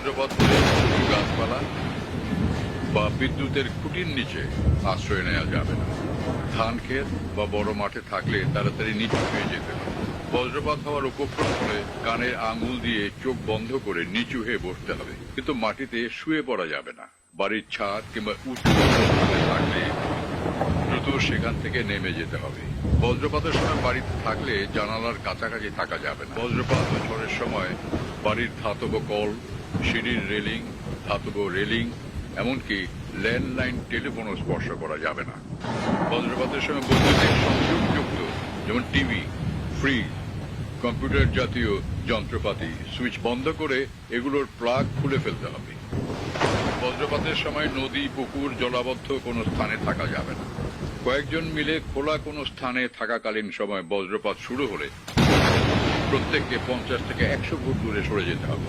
বজ্রপাত হলে উঁচু গাছপালা বা বিদ্যুতের খুঁটির নিচে আশ্রয় নেওয়া যাবে না। ধান ক্ষেত বা বড় মাঠে থাকলে তাড়াতাড়ি নিচু হয়ে যেতে হবে। বজ্রপাত হওয়ার উপক্রম হলে কানের আঙুল দিয়ে চোখ বন্ধ করে নিচু হয়ে বসতে হবে, কিন্তু মাটিতে শুয়ে পড়া যাবে না। বাড়ির ছাদ কিংবা উঁচু স্থানে থাকলে দ্রুত সেখান থেকে নেমে যেতে হবে। বজ্রপাতের সময় বাড়িতে থাকলে জানালার কাছাকাছি থাকা যাবে না। বজ্রপাত ও ঝড়ের সময় বাড়ির ধাতব কল, সিঁড়ির রেলিং, ধাতব রেলিং, এমনকি ল্যান্ডলাইন টেলিফোনও স্পর্শ করা যাবে না। বজ্রপাতের সময় বৈদ্যুতিক সংযোগযুক্ত যেমন টিভি, ফ্রিজ, কম্পিউটার জাতীয় যন্ত্রপাতি সুইচ বন্ধ করে এগুলোর প্লাগ খুলে ফেলতে হবে। বজ্রপাতের সময় নদী, পুকুর, জলাবদ্ধ কোনো স্থানে থাকা যাবে না। কয়েকজন মিলে খোলা কোনো স্থানে থাকাকালীন সময় বজ্রপাত শুরু হলে প্রত্যেককে 50 থেকে 100 ফুট দূরে সরে যেতে হবে।